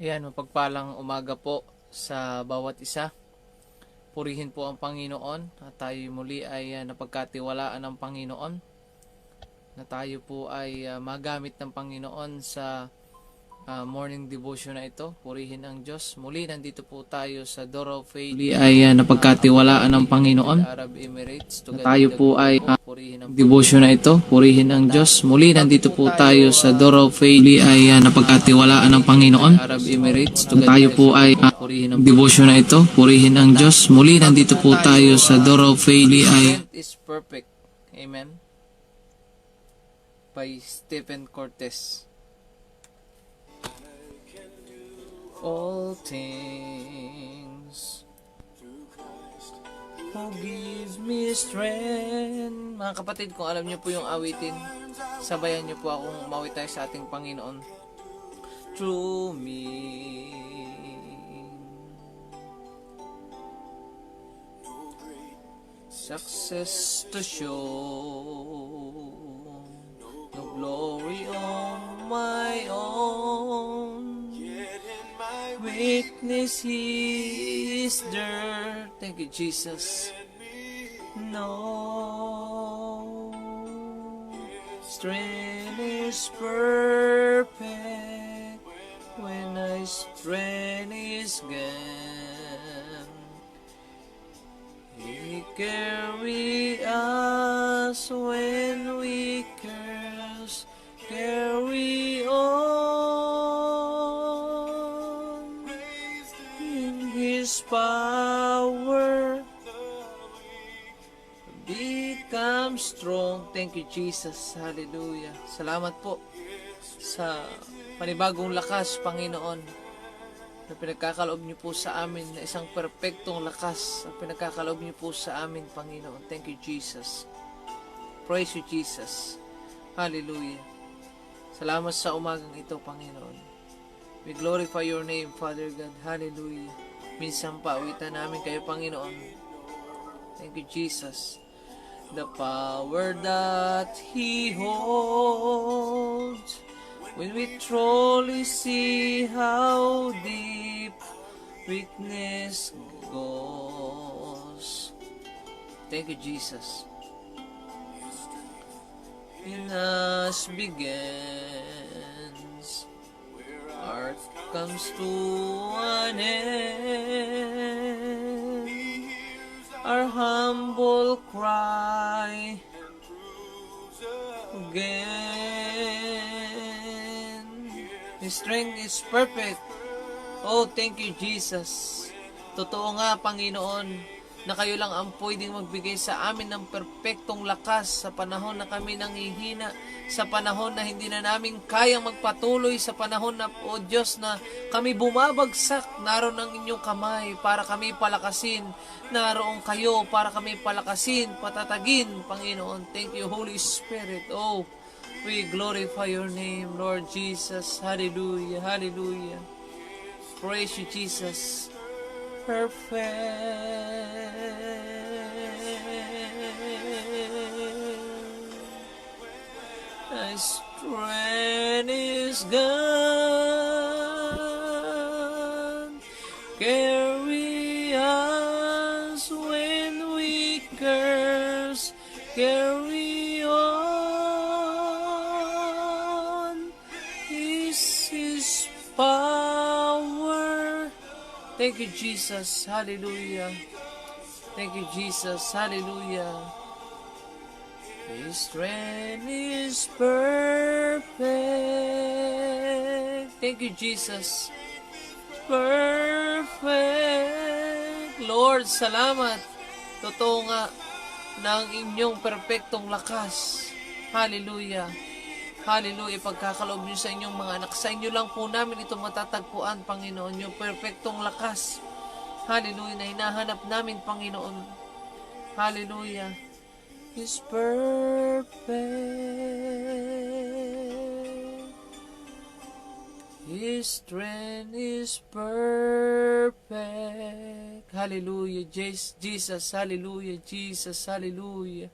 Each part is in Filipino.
Ayan, mapagpalang umaga po sa bawat isa. Purihin po ang Panginoon at tayo muli ay napagkatiwalaan ng Panginoon na tayo po ay magamit ng Panginoon sa morning devotion na ito. Purihin ang Diyos. Muli nandito po tayo sa Door of Faith. Muli ay napagkatiwalaan ng Panginoon Arab Emirates. Na tayo po ay purihin ang devotion na ito, purihin ang Diyos. Muli nandito po tayo sa Door of Faith. Muli ay napagkatiwalaan ng Panginoon. Arab Emirates. Na tayo po ay devotion na ito, purihin ang Diyos. Muli nandito po tayo sa Door of Faith. Muli ay is perfect. Amen. By Stephen Cortez. All things who gives me strength. Mga kapatid, kung alam niyo po yung awitin, sabayan niyo po akong umawit tayo sa ating Panginoon. Through me. Success to show, no glory on my own. Weakness He is there. Thank you, Jesus. No, strength is perfect when my strength is gone. He carry us when we curse, carry on in His power, become strong. Thank you, Jesus. Hallelujah. Salamat po sa panibagong lakas, Panginoon, na pinagkakaloob niyo po sa amin, na isang perpektong lakas ang pinagkakaloob niyo po sa amin, Panginoon. Thank you, Jesus. Praise you, Jesus. Hallelujah. Salamat sa umagang ito, Panginoon. We glorify your name, Father God. Hallelujah. Minsan pa, awitan namin kayo, Panginoon. Thank you, Jesus. The power that He holds, when we truly see how deep weakness goes. Thank you, Jesus. In us begins, art comes to an end. Our humble cry again. His strength is perfect. Oh, thank you, Jesus. Totoo nga, Panginoon, na kayo lang ang pwedeng magbigay sa amin ng perpektong lakas sa panahon na kami nanghihina, sa panahon na hindi na namin kayang magpatuloy, sa panahon na, O Diyos, na kami bumabagsak. Naroon ang inyong kamay para kami palakasin. Naroon kayo para kami palakasin, patatagin, Panginoon. Thank you, Holy Spirit. Oh, we glorify your name, Lord Jesus. Hallelujah, hallelujah. Praise you, Jesus. Perfect. My strength is gone. Carry us when we curse. Carry on. This is power. Thank you, Jesus. Hallelujah. Thank you, Jesus. Hallelujah. His strength is perfect. Thank you, Jesus. Perfect. Lord, salamat. Totoo nga na ang inyong perpektong lakas. Hallelujah. Hallelujah, pagkakaloob niyo sa inyong mga anak. Sa inyo lang po namin ito matatagpuan, Panginoon, yung perfectong lakas. Hallelujah, na hinahanap namin, Panginoon. Hallelujah. Is perfect. His strength is perfect. Hallelujah, Jesus. Hallelujah, Jesus. Hallelujah.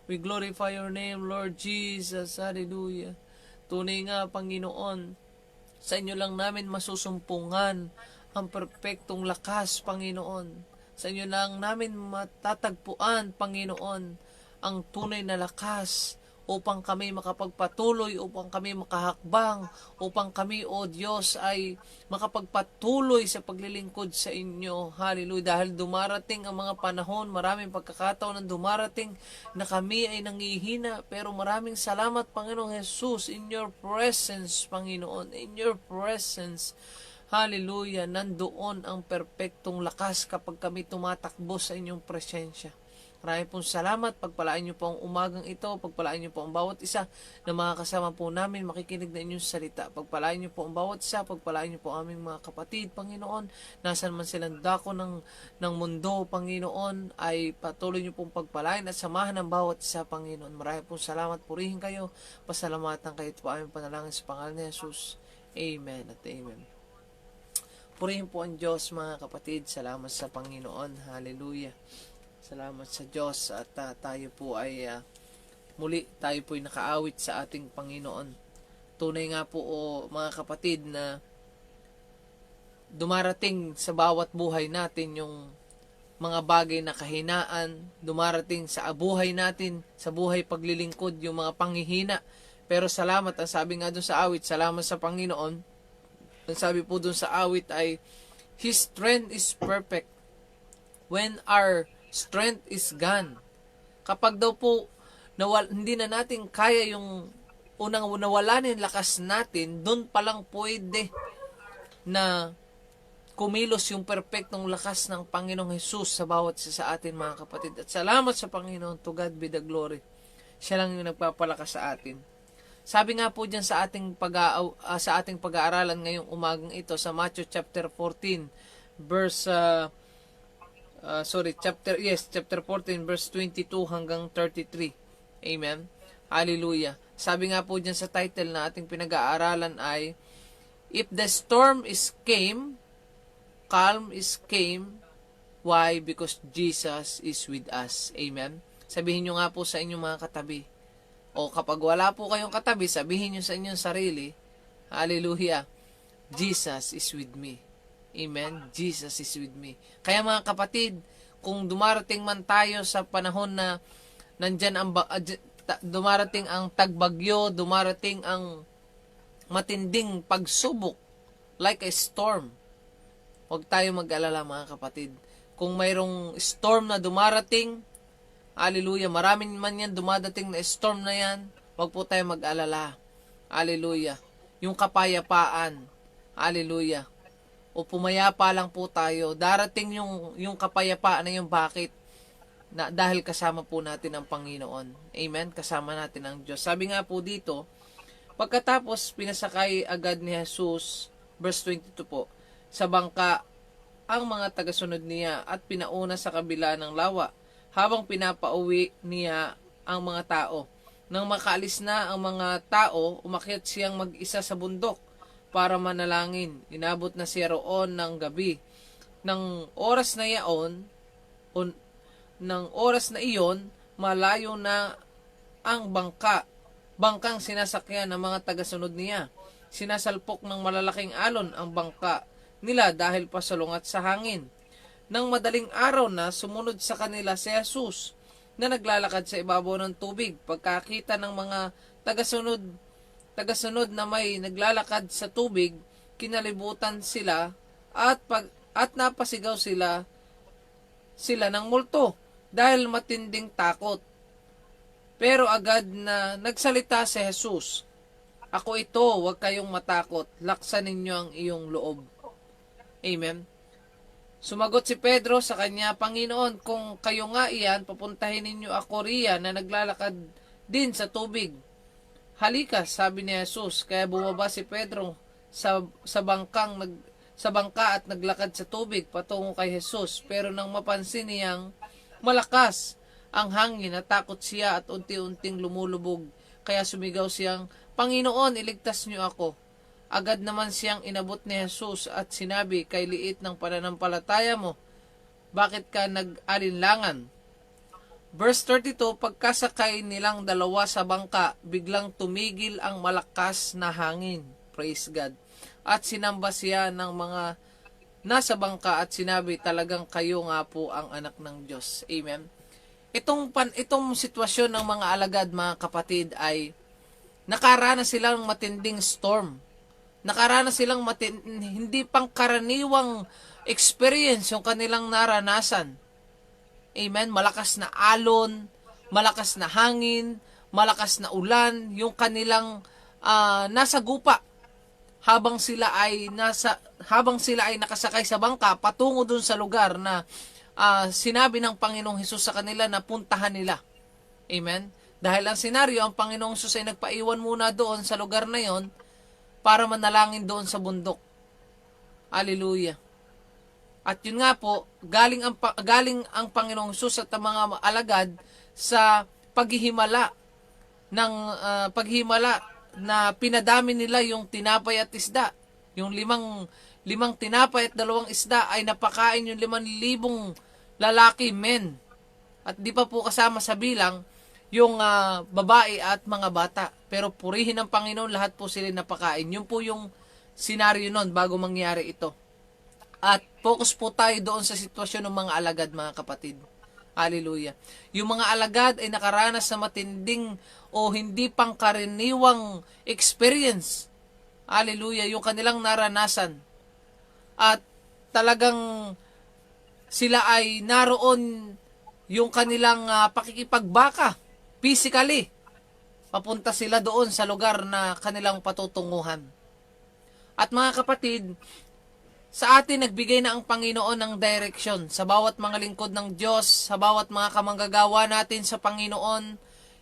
We glorify your name, Lord Jesus. Hallelujah. Tunay nga, Panginoon, Sa inyo lang namin masusumpungan ang perpektong lakas, Panginoon. Sa inyo lang namin matatagpuan, Panginoon, ang tunay na lakas upang kami makapagpatuloy, upang kami makahakbang, upang kami, O Diyos, ay makapagpatuloy sa paglilingkod sa inyo. Hallelujah. Dahil dumarating ang mga panahon, maraming pagkakataon na dumarating na kami ay nangihina. Pero maraming salamat, Panginoong Jesus, in your presence, Panginoon, in your presence. Hallelujah. Nandoon ang perpektong lakas kapag kami tumatakbo sa inyong presensya. Maraming pong salamat. Pagpalaan niyo po ang umagang ito. Pagpalaan niyo po ang bawat isa na mga kasama po namin makikinig na inyong salita. Pagpalaan niyo po ang bawat isa. Pagpalaan niyo po aming mga kapatid, Panginoon. Nasaan man silang dako ng mundo, Panginoon, ay patuloy niyo pong pagpalain at samahan ng bawat isa, Panginoon. Maraming pong salamat. Purihin kayo. Pasalamatan kayo. Ito po aming panalangin sa pangalan ni Jesus. Amen at amen. Purihin po ang Diyos, mga kapatid. Salamat sa Panginoon. Hallelujah. Salamat sa Diyos at tayo po ay muli tayo po ay nakaawit sa ating Panginoon. Tunay nga po, mga kapatid, na dumarating sa bawat buhay natin yung mga bagay na kahinaan, dumarating sa buhay natin, sa buhay paglilingkod, yung mga panghihina. Pero salamat, ang sabi nga doon sa awit, salamat sa Panginoon. Ang sabi po doon sa awit ay, His strength is perfect when our strength is gone. Kapag daw po hindi na natin kaya yung unang nawala na yung lakas natin, doon palang pwede na kumilos yung perpektong lakas ng Panginoong Jesus sa bawat isa sa atin, mga kapatid. At salamat sa Panginoon. To God be the glory. Siya lang yung nagpapalakas sa atin. Sabi nga po diyan sa ating pag-aaralan ngayong umagang ito sa Matthew chapter 14 verse chapter 14 verse 22 hanggang 33. Amen. Hallelujah. Sabi nga po diyan sa title na ating pinag-aaralan ay, If the storm is came, calm is came. Why? Because Jesus is with us. Amen. Sabihin nyo nga po sa inyong mga katabi. O kapag wala po kayong katabi, sabihin nyo sa inyong sarili, hallelujah, Jesus is with me. Amen. Jesus is with me. Kaya mga kapatid, kung dumarating man tayo sa panahon na nandyan dumarating ang tagbagyo, dumarating ang matinding pagsubok, like a storm, huwag tayo mag-alala, mga kapatid. Kung mayroong storm na dumarating, hallelujah, maraming man yan dumadating na storm na yan, huwag po tayo mag-alala. Hallelujah. Yung kapayapaan, hallelujah, o pumayapa lang po tayo. Darating yung kapayapaan na yung bakit? Dahil kasama po natin ang Panginoon. Amen? Kasama natin ang Diyos. Sabi nga po dito, pagkatapos pinasakay agad ni Jesus, verse 22 po, sa bangka ang mga tagasunod niya at pinauna sa kabila ng lawa habang pinapauwi niya ang mga tao. Nang makaalis na ang mga tao, umakyat siyang mag-isa sa bundok para manalangin. Inabot na siya roon ng gabi. Ng oras na iyon, malayo na ang bangkang sinasakyan ng mga tagasunod niya. Sinasalpok ng malalaking alon ang bangka nila dahil pasalungat sa hangin. Nang madaling araw na, sumunod sa kanila si Jesus na naglalakad sa ibabaw ng tubig. Pagkakita ng mga tagasunod na may naglalakad sa tubig, kinalibutan sila at napasigaw sila ng multo dahil matinding takot. Pero agad na nagsalita si Jesus, Ako ito, huwag kayong matakot, laksan ninyo ang iyong loob. Amen. Sumagot si Pedro sa kanya, Panginoon, kung kayo nga iyan, papuntahin ninyo ako riyan na naglalakad din sa tubig. Halika, sabi ni Jesus. Kaya bumaba si Pedro sa bangka at naglakad sa tubig patungo kay Jesus. Pero nang mapansin niyang malakas ang hangin, natakot siya at unti-unting lumulubog. Kaya sumigaw siyang, Panginoon, iligtas niyo ako. Agad naman siyang inabot ni Jesus at sinabi, kay liit ng pananampalataya mo, bakit ka nag-alinlangan? Verse 32, pagkasakay nilang dalawa sa bangka, biglang tumigil ang malakas na hangin. Praise God. At sinamba siya ng mga nasa bangka at sinabi, talagang kayo nga po ang anak ng Diyos. Amen. Itong sitwasyon ng mga alagad, mga kapatid, ay nakaranas silang matinding storm. Nakaranas silang hindi pangkaraniwang experience yung kanilang naranasan. Amen. Malakas na alon, malakas na hangin, malakas na ulan, yung kanilang nasa gupa habang sila ay nakasakay sa bangka patungo dun sa lugar na sinabi ng Panginoong Hesus sa kanila na puntahan nila. Amen. Dahil ang senaryo, ang Panginoong Hesus ay nagpaiwan muna doon sa lugar na yon para manalangin doon sa bundok. Hallelujah. At yun nga po, galing ang Panginoong Hesus at ang mga alagad sa paghihimala na pinadami nila yung tinapay at isda. Yung limang tinapay at 2 isda ay napakain yung 5,000 lalaki, men. At di pa po kasama sa bilang yung babae at mga bata. Pero purihin ng Panginoon, lahat po sila napakain. Yun po yung senaryo nun bago mangyari ito. At focus po tayo doon sa sitwasyon ng mga alagad, mga kapatid. Hallelujah. Yung mga alagad ay nakaranas sa matinding o hindi pangkaraniwang experience. Hallelujah. Yung kanilang naranasan. At talagang sila ay naroon yung kanilang pakikipagbaka physically. Papunta sila doon sa lugar na kanilang patutunguhan. At mga kapatid, sa atin nagbigay na ang Panginoon ng direction sa bawat mga lingkod ng Diyos, sa bawat mga kamanggagawa natin sa Panginoon,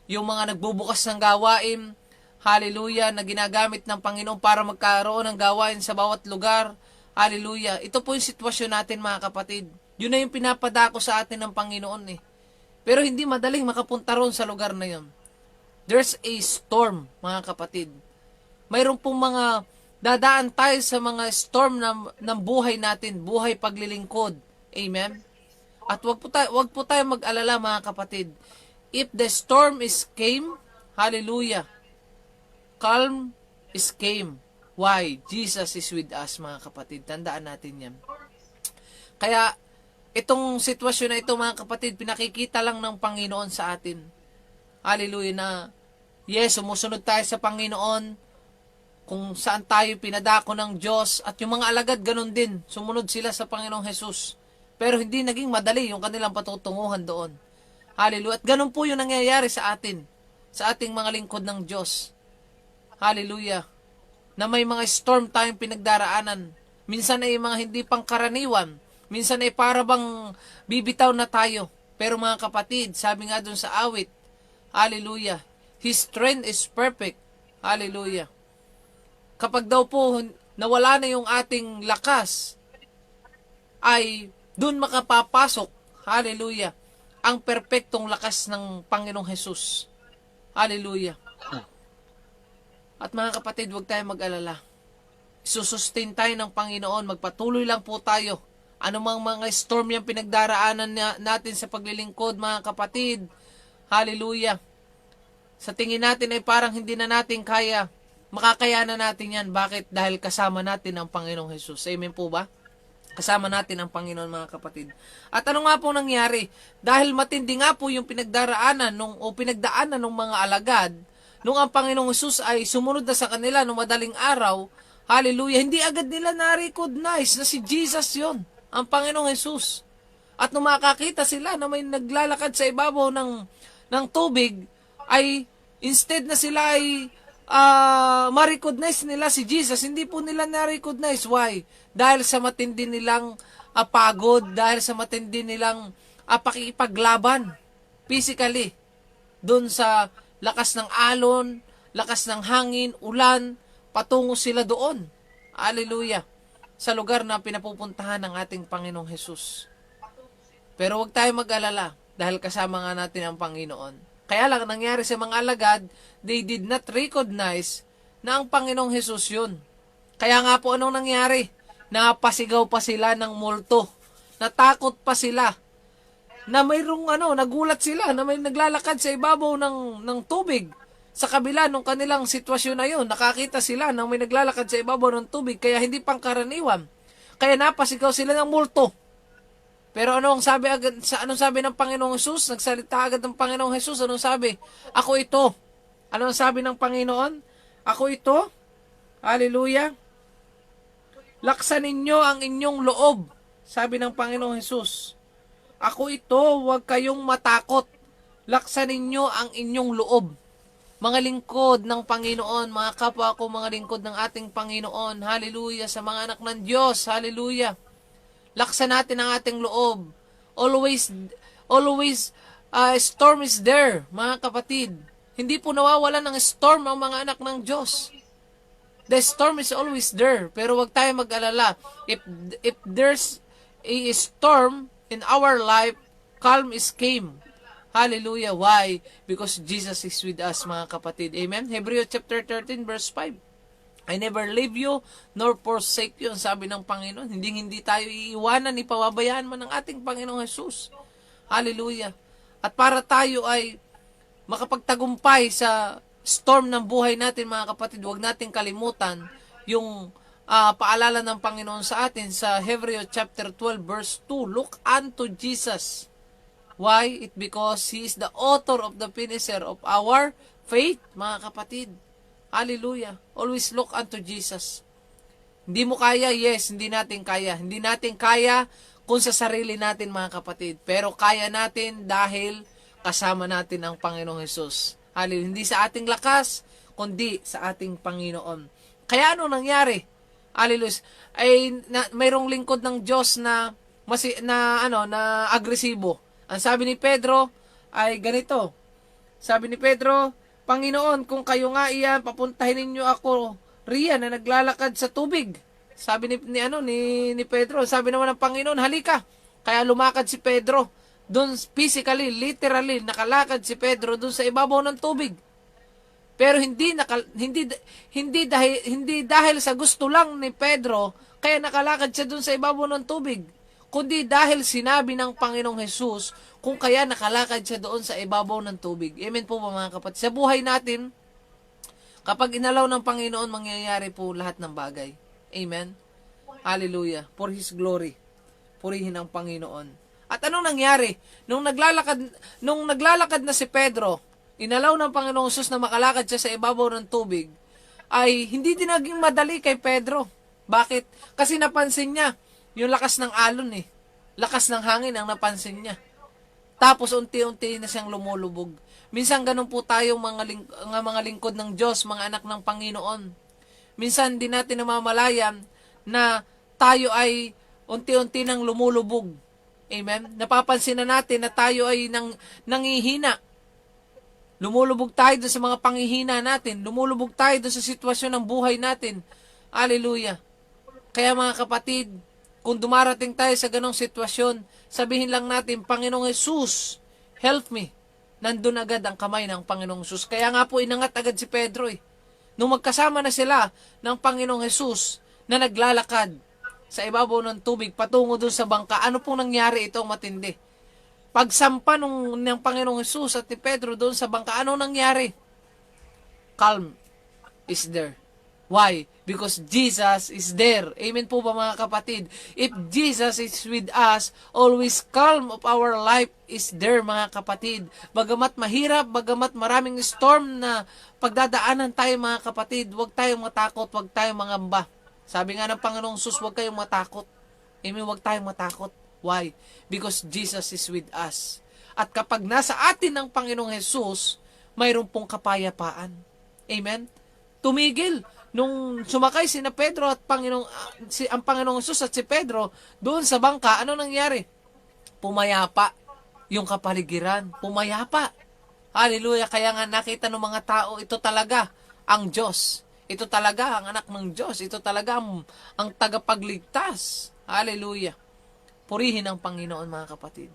yung mga nagbubukas ng gawain, hallelujah, na ginagamit ng Panginoon para magkaroon ng gawain sa bawat lugar, hallelujah. Ito po yung sitwasyon natin, mga kapatid. Yun na yung pinapadako sa atin ng Panginoon eh. Pero hindi madaling makapunta roon sa lugar na yun. There's a storm, mga kapatid. Mayroon pong mga dadaan tayo sa mga storm ng buhay natin, buhay paglilingkod. Amen? At wag po tayo mag-alala, mga kapatid. If the storm is came, hallelujah, calm is came. Why? Jesus is with us, mga kapatid. Tandaan natin yan. Kaya, itong sitwasyon na ito, mga kapatid, pinakikita lang ng Panginoon sa atin. Hallelujah, na yes, sumusunod tayo sa Panginoon kung saan tayo pinadako ng Diyos, at yung mga alagad ganun din, sumunod sila sa Panginoong Hesus. Pero hindi naging madali yung kanilang patutunguhan doon. Hallelujah. At ganun po yung nangyayari sa atin, sa ating mga lingkod ng Diyos. Hallelujah. Na may mga storm tayong pinagdaraanan. Minsan ay mga hindi pangkaraniwan. Minsan ay para bang bibitaw na tayo. Pero mga kapatid, sabi nga dun sa awit, hallelujah, His strength is perfect. Hallelujah. Kapag daw po nawala na yung ating lakas, ay dun makapapasok, hallelujah, ang perpektong lakas ng Panginoong Hesus. Hallelujah. At mga kapatid, huwag tayong mag-alala. Susustain tayo ng Panginoon, magpatuloy lang po tayo. Anumang mga storm yung pinagdaraanan natin sa paglilingkod, mga kapatid, hallelujah. Sa tingin natin ay parang hindi na natin kaya, makakayanan natin yan. Bakit? Dahil kasama natin ang Panginoong Hesus. Amen po ba? Kasama natin ang Panginoon, mga kapatid. At ano nga po nangyari? Dahil matindi nga po yung pinagdaanan ng mga alagad, nung ang Panginoong Hesus ay sumunod na sa kanila nung madaling araw, hallelujah, hindi agad nila na-recognize na si Jesus yon, ang Panginoong Hesus. At nung makakita sila na may naglalakad sa ibabaw ng tubig, ay instead na sila ay ma-recognize nila si Jesus, hindi po nila na-recognize. Why? Dahil sa matindi nilang pagod, dahil sa matindi nilang pakikipaglaban physically doon sa lakas ng alon, lakas ng hangin, ulan, patungo sila doon. Hallelujah. Sa lugar na pinapupuntahan ng ating Panginoong Hesus. Pero huwag tayo mag-alala dahil kasama nga natin ang Panginoon. Kaya lang nangyari sa mga alagad, they did not recognize na ang Panginoong Hesus yun. Kaya nga po anong nangyari? Napasigaw pa sila ng multo. Natakot pa sila. Na mayroong nagulat sila na may naglalakad sa ibabaw ng tubig. sa kabila ng kanilang sitwasyon na yun, nakakita sila nang may naglalakad sa ibabaw ng tubig, kaya hindi pangkaraniwan. Kaya napasigaw sila ng multo. Pero anong sabi ng Panginoong Hesus? Nagsalita agad ng Panginoong Hesus. Anong sabi? Ako ito. Anong sabi ng Panginoon? Ako ito. Hallelujah. Laksan ninyo ang inyong loob. Sabi ng Panginoong Hesus. Ako ito, huwag kayong matakot. Laksan ninyo ang inyong loob. Mga lingkod ng Panginoon, mga kapwa ko, mga lingkod ng ating Panginoon, hallelujah, sa mga anak ng Diyos, hallelujah. Laksan natin ang ating loob. Always, storm is there, mga kapatid. Hindi po nawawalan ng storm ang mga anak ng Diyos. The storm is always there, pero wag tayo mag-alala. If there's a storm in our life, calm is came. Hallelujah. Why? Because Jesus is with us, mga kapatid. Amen? Hebrews chapter 13, verse 5. I never leave you, nor forsake you, ang sabi ng Panginoon. Hindi tayo iiwanan, ipababayaan man ng ating Panginoong Jesus. Hallelujah. At para tayo ay makapagtagumpay sa storm ng buhay natin, mga kapatid, huwag nating kalimutan yung paalala ng Panginoon sa atin sa Hebrews chapter 12, verse 2. Look unto Jesus. Why? It because He is the author of the finisher of our faith, mga kapatid. Hallelujah. Always look unto Jesus. Hindi mo kaya? Yes, hindi natin kaya. Hindi natin kaya kung sa sarili natin, mga kapatid. Pero kaya natin dahil kasama natin ang Panginoong Hesus. Hallelujah. Hindi sa ating lakas, kundi sa ating Panginoon. Kaya ano nangyari? Hallelujah. Mayroong lingkod ng Diyos na agresibo. Ang sabi ni Pedro ay ganito. Sabi ni Pedro, Panginoon, kung kayo nga iyan, papuntahin ninyo ako riyan na naglalakad sa tubig. Sabi ni Pedro, sabi naman ng Panginoon, halika. Kaya lumakad si Pedro. Doon physically, literally, nakalakad si Pedro doon sa ibabaw ng tubig. Pero hindi dahil sa gusto lang ni Pedro, kaya nakalakad siya doon sa ibabaw ng tubig. Kundi dahil sinabi ng Panginoong Hesus, kung kaya nakalakad siya doon sa ibabaw ng tubig. Amen po ba, mga kapatid? Sa buhay natin, kapag inalaw ng Panginoon, mangyayari po lahat ng bagay. Amen? Hallelujah. For His glory. Purihin ang Panginoon. At anong nangyari? Nung naglalakad na si Pedro, inalaw ng Panginoong Hesus na makalakad siya sa ibabaw ng tubig, ay hindi din naging madali kay Pedro. Bakit? Kasi napansin niya, yung lakas ng alon lakas ng hangin ang napansin niya. Tapos unti-unti na siyang lumulubog. Minsan ganun po tayo mga lingkod ng Diyos, mga anak ng Panginoon. Minsan din natin namamalayan na tayo ay unti-unti nang lumulubog. Amen? Napapansin na natin na tayo ay nangihina. Lumulubog tayo doon sa mga panghihina natin. Lumulubog tayo doon sa sitwasyon ng buhay natin. Hallelujah. Kaya mga kapatid, kung dumarating tayo sa ganong sitwasyon, sabihin lang natin, Panginoong Hesus, help me. Nandun agad ang kamay ng Panginoong Hesus. Kaya nga po inangat agad si Pedro Nung magkasama na sila ng Panginoong Hesus na naglalakad sa ibabaw ng tubig patungo dun sa bangka, ano pong nangyari itong matindi? Pagsampa ng Panginoong Hesus at ni Pedro doon sa bangka, ano nangyari? Calm is there. Why? Because Jesus is there. Amen po ba, mga kapatid? If Jesus is with us, always calm of our life is there, mga kapatid. Bagamat mahirap, bagamat maraming storm na pagdadaanan tayo, mga kapatid, huwag tayong matakot, huwag tayong mangamba. Sabi nga ng Panginoong Sus, huwag kayong matakot. Amen, huwag tayong matakot. Why? Because Jesus is with us. At kapag nasa atin ang Panginoong Jesus, mayroon pong kapayapaan. Amen? Tumigil. Nung sumakay sina Pedro at ang Panginoong Jesus at si Pedro doon sa bangka, ano nangyari? Pumayapa yung kapaligiran. Pumayapa. Hallelujah. Kaya nga nakita ng mga tao, ito talaga ang Diyos. Ito talaga ang anak ng Diyos. Ito talaga ang tagapagligtas. Hallelujah. Purihin ang Panginoon, mga kapatid.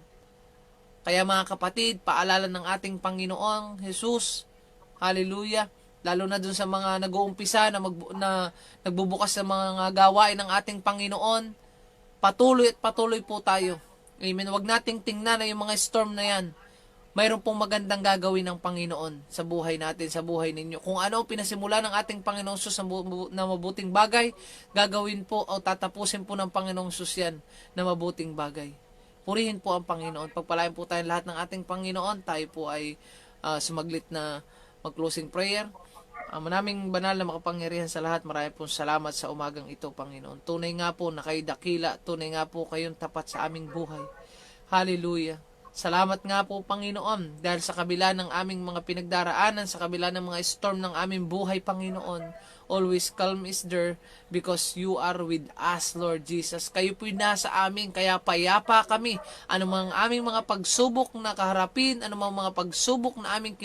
Kaya mga kapatid, paalala ng ating Panginoong Jesus. Hallelujah. Lalo na dun sa mga nag-uumpisa na nagbubukas sa mga gawain ng ating Panginoon, patuloy at patuloy po tayo. Amen. Huwag nating tingnan na yung mga storm na yan. mayroon pong magandang gagawin ng Panginoon sa buhay natin, sa buhay ninyo. Kung ano pinasimula ng ating Panginoong Sus na mabuting bagay, gagawin po o tatapusin po ng Panginoong Sus yan na mabuting bagay. Purihin po ang Panginoon. Pagpalain po tayo lahat ng ating Panginoon. Tayo po ay sumaglit na mag-closing prayer. Manaming banal na makapangyarihan sa lahat, marami pong salamat sa umagang ito, Panginoon. Tunay nga po na kayo dakila, tunay nga po kayong tapat sa aming buhay. Hallelujah. Salamat nga po, Panginoon, dahil sa kabila ng aming mga pinagdaraanan, sa kabila ng mga storm ng aming buhay, Panginoon, always calm is there because you are with us, Lord Jesus. Kayo po'y nasa amin, kaya payapa kami. Anumang aming mga pagsubok na kaharapin, anumang mga pagsubok na aming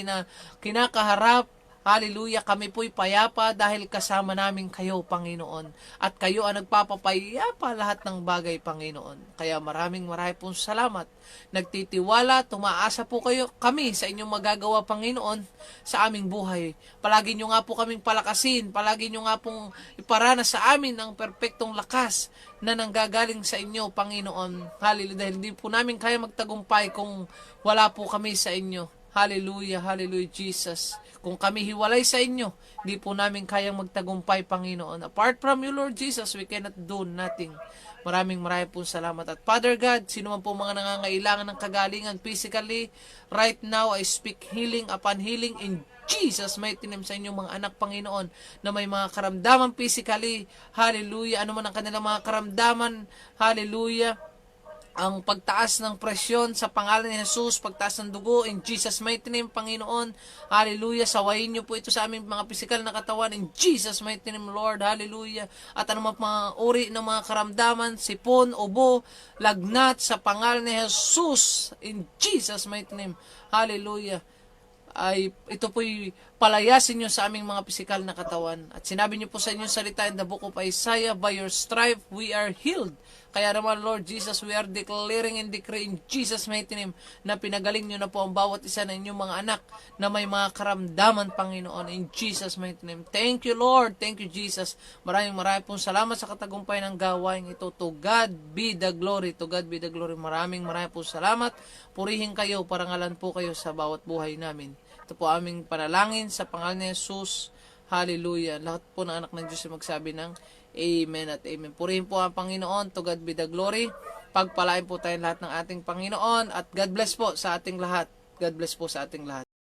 kinakaharap, hallelujah, kami po'y payapa dahil kasama namin kayo, Panginoon. At kayo ang nagpapapayapa lahat ng bagay, Panginoon. Kaya maraming pong salamat. Nagtitiwala, tumaasa po kami sa inyong magagawa, Panginoon, sa aming buhay. Palagi nyo nga po kaming palakasin, palagi nyo nga pong iparanas sa amin ang perpektong lakas na nanggagaling sa inyo, Panginoon. Hallelujah, dahil hindi po namin kaya magtagumpay kung wala po kami sa inyo. Hallelujah, hallelujah, Jesus. Kung kami hiwalay sa inyo, di po namin kayang magtagumpay, Panginoon. Apart from you, Lord Jesus, we cannot do nothing. Maraming pong salamat. At Father God, sino man po mga nangangailangan ng kagalingan physically, right now, I speak healing upon healing in Jesus, mighty name sa inyong mga anak, Panginoon, na may mga karamdaman physically, hallelujah, ano man ang kanilang mga karamdaman, hallelujah, ang pagtaas ng presyon sa pangalan ni Jesus, pagtaas ng dugo, in Jesus' mighty name, Panginoon, hallelujah, sawayin niyo po ito sa aming mga pisikal na katawan, in Jesus' mighty name, Lord, hallelujah, at anumang mga uri ng mga karamdaman, sipon, ubo, lagnat, sa pangalan ni Jesus, in Jesus' mighty name, hallelujah, ay ito po'y palayasin nyo sa aming mga pisikal na katawan. At sinabi nyo po sa inyong salita in the book of Isaiah, by your stripe we are healed. Kaya naman, Lord Jesus, we are declaring and decreeing in Jesus' mighty name na pinagaling nyo na po ang bawat isa ng inyong mga anak na may mga karamdaman, Panginoon, in Jesus' mighty name. Thank you, Lord. Thank you, Jesus. Maraming pong salamat sa katagumpay ng gawain ito. To God be the glory. To God be the glory. Maraming pong salamat. Purihin kayo, parangalan po kayo sa bawat buhay namin. Ito po aming panalangin sa pangalan ni Jesus. Hallelujah. Lahat po ng anak ng Diyos ay magsabi ng Amen at Amen. Purihin po ang Panginoon. To God be the glory. Pagpalain po tayo lahat ng ating Panginoon. At God bless po sa ating lahat. God bless po sa ating lahat.